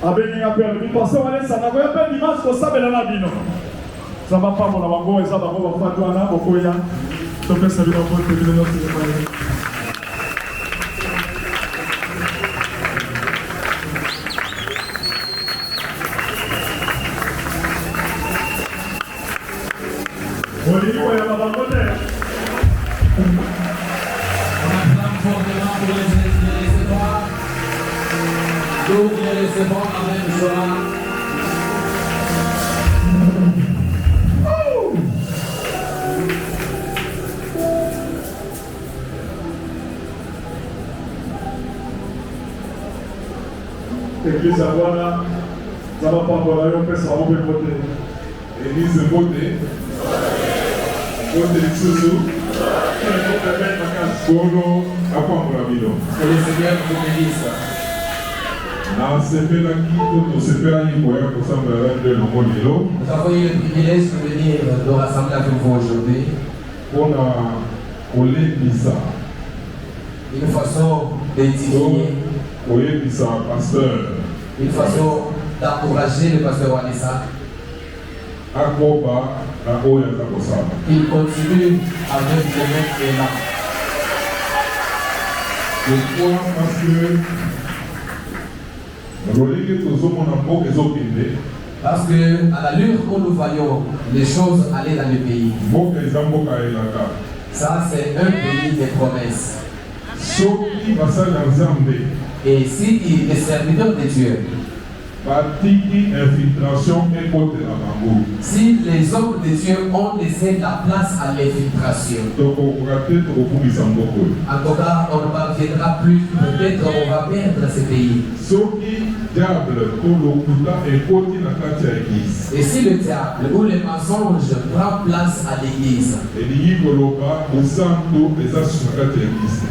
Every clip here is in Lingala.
abenga pe le pasteur wale sana ko pe dimanche ko sabela na bino ça va pas mon bango eza bango ba fatu ana bokoya to pesa bino ko te bino se Église à Wana, ça va pas voir là, on peut s'en voter. Église voter. Voter Susu. Bono, à quoi on va vivre? Que le Seigneur vous bénisse. Nous avons eu le privilège de venir nous rassembler avec vous aujourd'hui. Une façon d'édifier. Une façon d'encourager le pasteur Wanessa. Il continue avec le même élan. Pourquoi? Parce que à l'allure où nous voyons les choses aller dans le pays, ça c'est un pays des promesses. Et si les serviteurs de Dieu, si les hommes de Dieu ont laissé la place à l'infiltration, en tout cas on ne parviendra plus, peut-être on va perdre ce pays. Et si le diable ou les mensonges prend place à l'église,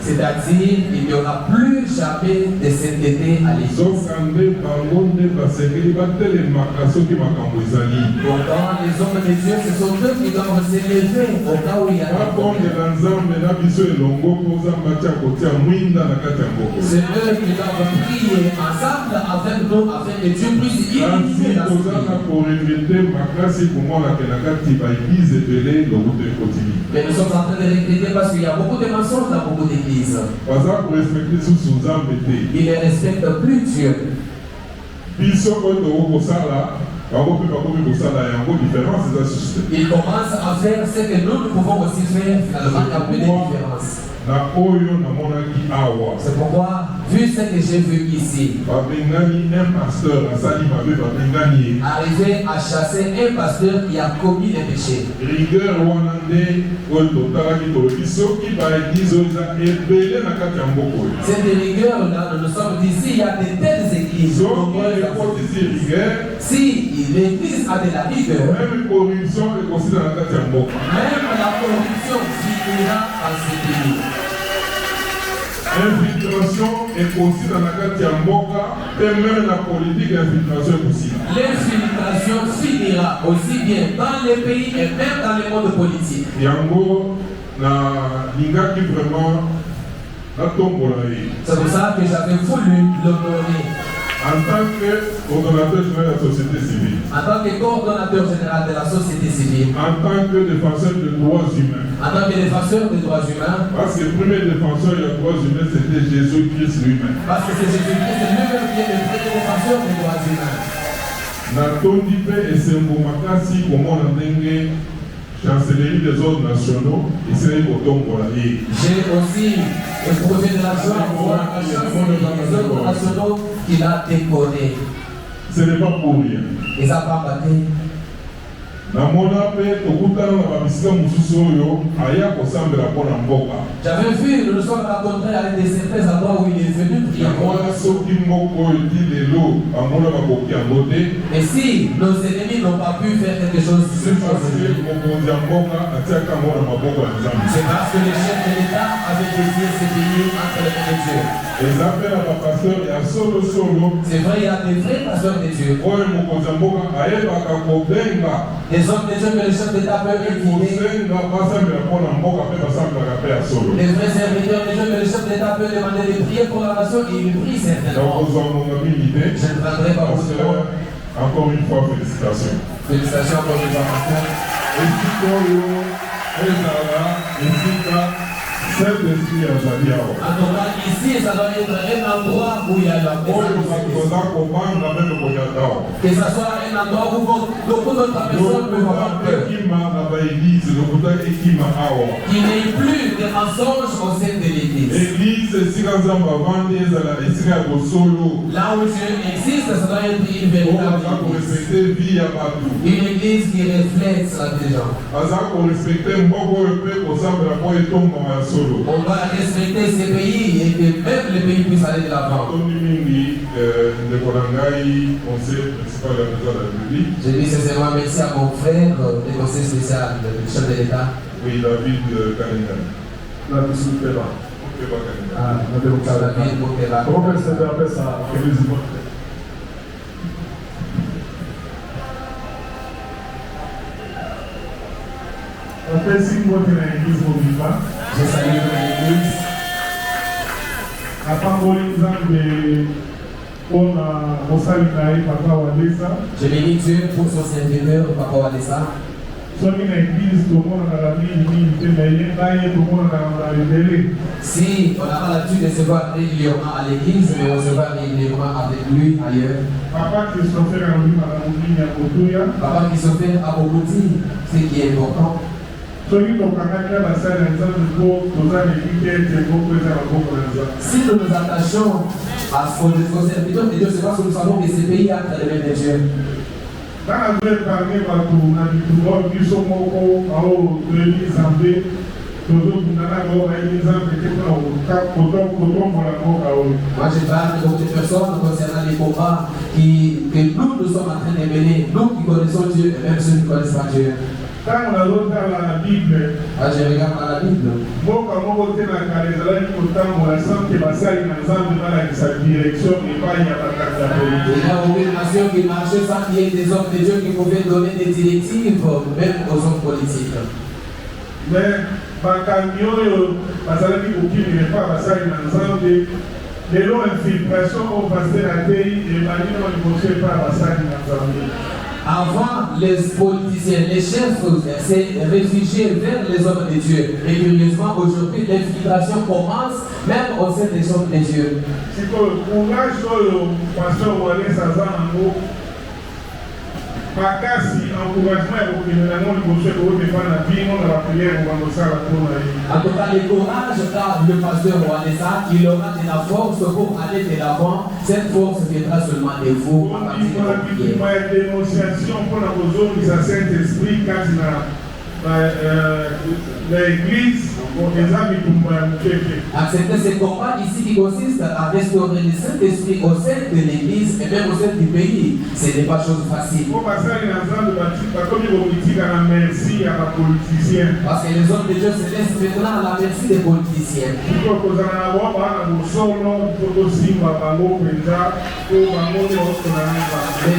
c'est-à-dire il n'y aura plus jamais de sainteté à l'église. Pourtant, les hommes de Dieu, ce sont eux qui doivent s'élever au cas où il y a des problèmes. C'est eux qui doivent prier ensemble avec nous, afin que Dieu puisse unifier la mais nous sommes en train de regretter parce qu'il y a beaucoup de mensonges dans beaucoup d'églises. Ils ne respectent plus Dieu. Il commence à faire ce que nous pouvons aussi faire, finalement, il y a plus de différence. C'est pourquoi, vu ce que j'ai vu ici, arriver à chasser un pasteur qui a commis des péchés. Cette rigueur-là, nous sommes d'ici, il y a de telles églises. Si l'église a de la rigueur, même la corruption finira en ce pays. L'infiltration est aussi dans la carte Yamboka et même la politique d'infiltration est possible. L'infiltration finira aussi bien dans les pays et même dans le monde politique. Yango na lingaki vraiment na tombola. C'est pour ça que j'avais voulu l'honorer. En tant que coordonnateur général de la société civile. En tant que coordonnateur général de la société civile. En tant que défenseur des droits humains. En tant que défenseur des droits humains. Parce que le premier défenseur des droits humains, c'était Jésus-Christ lui-même. Parce que c'est Jésus-Christ lui-même qui est le premier défenseur des droits humains. Et c'est un makasi comment on a dingue chancellerie des ordres nationaux et c'est au tombola. J'ai aussi éprouvé de la joie pour voir la chancellerie des ordres nationaux qu'il a décoré. Ce n'est pas pour rien. Et ça va battre. J'avais vu, nous nous sommes rencontrés avec des certains endroits où il est venu prier. Et si nos ennemis n'ont pas pu faire quelque chose, c'est parce que le chef de l'État avait dédié ce pays entre les mains de Dieu. C'est vrai, il y a des vrais pasteurs de Dieu. Les hommes de Dieu que le chef d'État peut inviter. Les vrais serviteurs de Dieu que le chef d'État peut demander de prier pour la nation et il prie certainement. Je ne prendrai pas beaucoup de Encore une fois, félicitations. Félicitations encore une fois, pasteur. Et si Saint-Esprit a Zadia. En tout cas, ici, ça doit être un endroit où il y a la présence. Que ce soit un endroit où beaucoup d'autres personnes peuvent avoir peur. Qu'il n'y ait plus de mensonges au sein de l'église. Là où Dieu existe, ça doit être une véritable église. Une église qui reflète la gens. On doit respecter ces pays et que même les pays puissent aller de l'avant. Je dis sincèrement merci à mon frère, le conseil spécial, le chef de l'État. Oui, David Kalinga. David Moukeba. David Moukeba. Comment est-ce que tu appelles ça? Après 6 mois que l'église Mobiba, je salue l'église. Après je bénis Dieu pour son serviteur, Papa Wadessa. Si on n'a pas l'habitude de se voir régulièrement à l'église, mais on se voit régulièrement avec lui ailleurs. Papa Christopher à Bogoti, ce qui est important. Si nous nous attachons à ce qu'on est serviteur de Dieu, c'est parce que nous savons que ces pays entrent dans les mains de Dieu. Moi je parle de beaucoup de personnes concernant les combats que nous sommes en train de mener, nous qui connaissons Dieu et même ceux qui ne connaissent pas Dieu. Quand on a la Bible, je regarde dans la Bible. Il y a aucune nation qui marchait sans qu'il y ait des hommes de Dieu qui pouvaient donner des directives, même aux hommes politiques. Mais les lois d'infiltration au pasteur accueilli et les manières ne conseillent pas à ça. Avant, les politiciens, les chefs s'est réfugiés vers les hommes de Dieu. Et curieusement, aujourd'hui, l'infiltration commence même au sein des hommes de Dieu. C'est que le courage que le pasteur Wallace a makasi encouragement et finalement le conseil de défendre la vie dans la prière ou dans le salle. En tout cas, le courage car le pasteur Wallace, il aura de la force pour aller de l'avant. Cette force viendra seulement de vous. On dit que la dénonciation pour la besoin de Saint-Esprit quand l'église accepter ce combat ici qui consiste à restaurer le Saint-Esprit au sein de l'église et même au sein du pays. Ce n'est pas chose facile. Parce que les hommes de Dieu se laissent maintenant à la merci des politiciens. Mais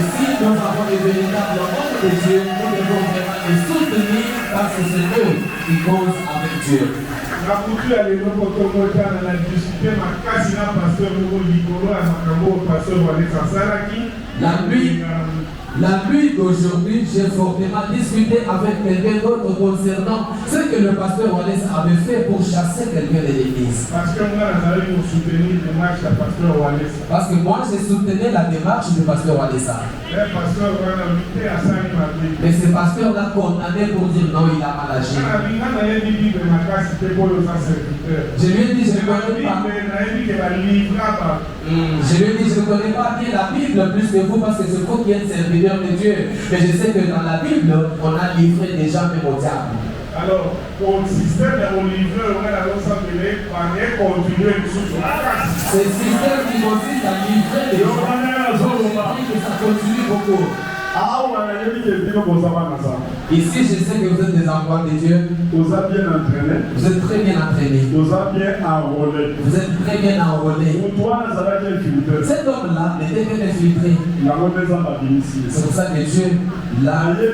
si nous avons des véritables hommes de Dieu, nous devons vraiment les soutenir parce que c'est eux qui causent avec Dieu. La nuit d'aujourd'hui, j'ai fortement discuté avec quelqu'un d'autre concernant ce que le pasteur Wallace avait fait pour chasser quelqu'un de l'église. Parce que moi, j'ai soutenu la démarche du pasteur Wallace. Mais ce pasteur l'a condamné pour dire non, il a mal agi. Je lui ai dit, je ne connais pas. Je lui ai dit, je ne connais pas bien la Bible plus que vous parce que c'est vous qui êtes serviteur de Dieu. Mais je sais que dans la Bible, on a livré des gens même au diable. Alors, pour le système de livreur, on a continué ce système qui consiste à livrer des gens, ça continue beaucoup. Ici, je sais que vous êtes des enfants de Dieu. Vous êtes bien entraînés. Vous êtes très bien entraînés. Vous êtes bien enrôlés. Vous êtes très bien enrôlés. Cet homme-là n'était qu'un infiltré. C'est pour ça que Dieu là de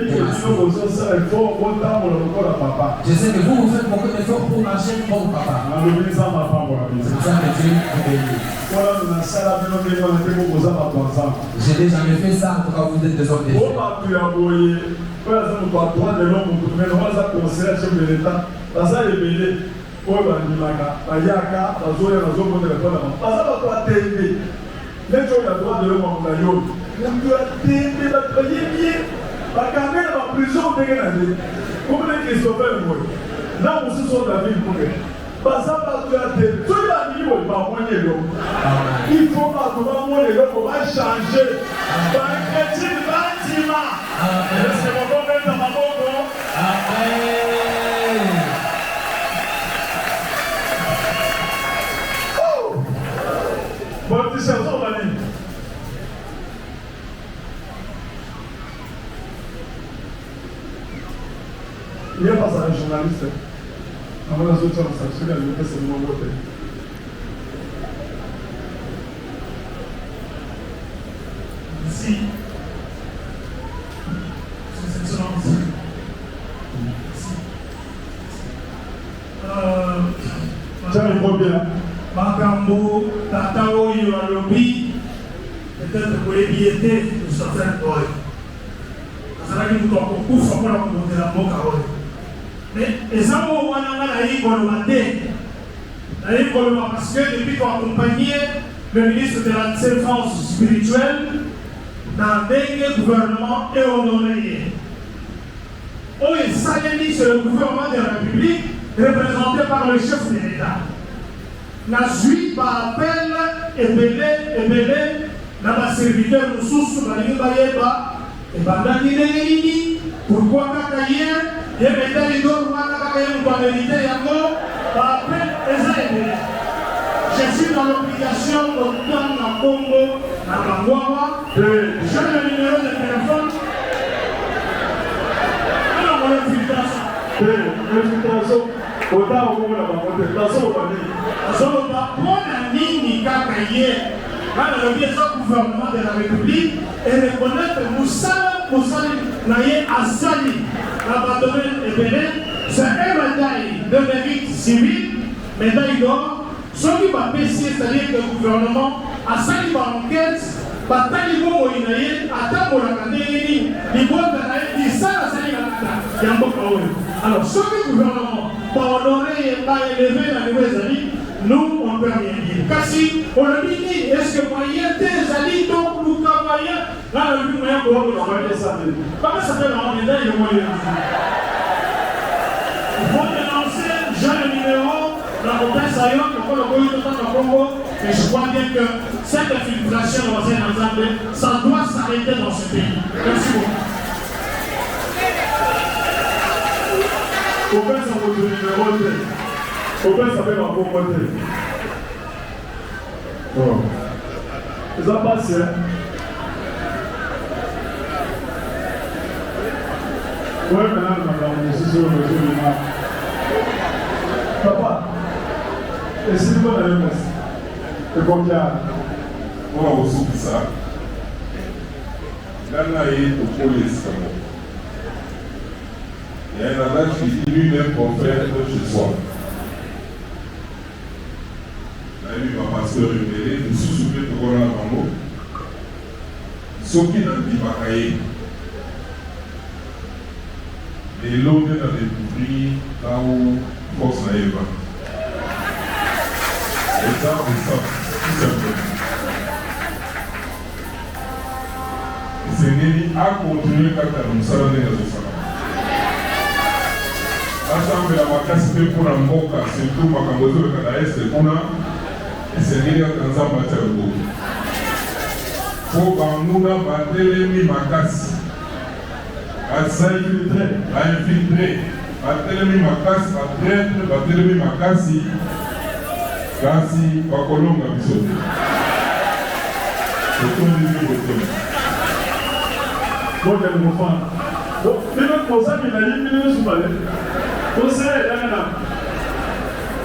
Je sais que vous faites beaucoup d'efforts pour marcher comme papa. C'est pour ça que Dieu vous bénit. Je n'ai jamais fait ça, en tout cas vous êtes des hommes de il faut pas que vous changer. Il n'y a pas un journaliste. Avant la sortie, on s'est dit que c'est le moment de ici, Ses Excellences, tiens, il faut bien. Makambo, Tatao, Yoralobi, peut-être pour les billets de certains boys. Ça va nous faire beaucoup pour la monter la boca. Mais les amours, on a parce que depuis qu'on accompagnait le ministre de la défense spirituelle dans le gouvernement et honoré. Oh, et ça c'est le gouvernement de la République représenté par le chef de l'État. La suite par appel et belé dans ma serviteur nous sous la ligne Bayeba et pendant qu'il est pourquoi Kakaïen et médaille d'or Kakaïen pour mériter Yango par appel et ça est belé. Je suis dans l'obligation de donner à Congo, à Bangoua, j'ai le numéro de téléphone. Alors, on a l'infiltration. Autant au moment de la l'infiltration, on va dire. On va prendre un ligne Kakaïen dans le gouvernement de la République et reconnaître Moussa Naye Assali, l'abandonné et Bénin. C'est un médaille de mérite civil, médaille d'or. Ce qui va baisser, c'est-à-dire que le gouvernement a sali par enquête, bataille pour Moïnaïe, attend la Canée, les bois de la haine, ça a sali la Canée. Alors, ce que le gouvernement va honorer et va élever dans les nouvelles années, nous, on ne peut rien dire. Car si on le dit, est-ce que moyen des alliés, donc nous travaillons, là, le moyen pour nous envoyer ça. Comment ça fait la médaille de moyen? Il faut dénoncer, j'ai le numéro. La province ailleurs, pour le Congo, et je crois bien que cette infiltration dans l'ensemble, ça doit s'arrêter dans ce pays. Merci beaucoup. Pourquoi ça vous donne le numéro? Pourquoi ça fait ma propreté? Bon. Ça passe, hein? Oui, maintenant, madame, je suis sur le réseau du mal. Papa. Et si vous avez un message, c'est comme ça. On va aussi dire ça. Là, il y a au police. Il y a un adage qui dit lui-même confère chez soi. Là, lui, ma pasteur révélé, nous souvenons de Corona Bango. Ce qui n'a pas caillé. Et l'homme a découvert là où force n'a pas. Et ça, tout simplement. C'est Nelly a continué quand nous sommes dans les salons. L'ensemble de la capacité pour la Moka, surtout ma cambozo de Kanaïs, et pour la c'est Nelly à Tanzamba Tchergo. Pour Bangouna, Batelemi Makasi. À infiltrer. Batelemi Makasi, à traître, Batelemi Makasi. Kasi bakolonga biso. Otondi biso. Bon, quel enfant. Bon, mais notre conseil, il a dit que nous sommes allés. Conseil, il y a un an.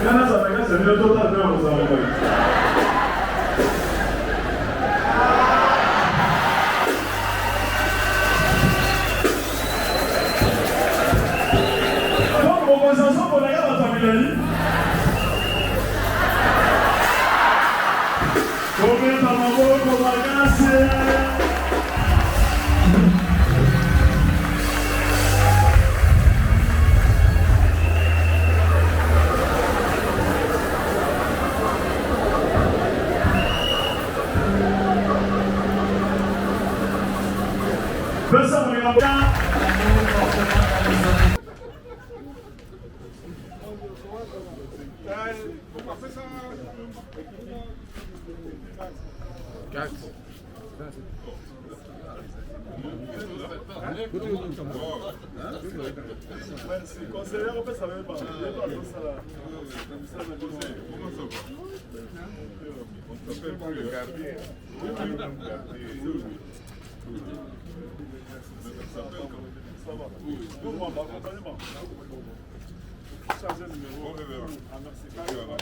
Il y a un an, ça fait que c'est le total de nos amis. Pesa mwenye Merci. Conseiller, on peut savoir pas. On s'appelle pas le gardier. Ça va. Pour moi, accompagnement. Chargez le numéro. Ah, merci. Ça va.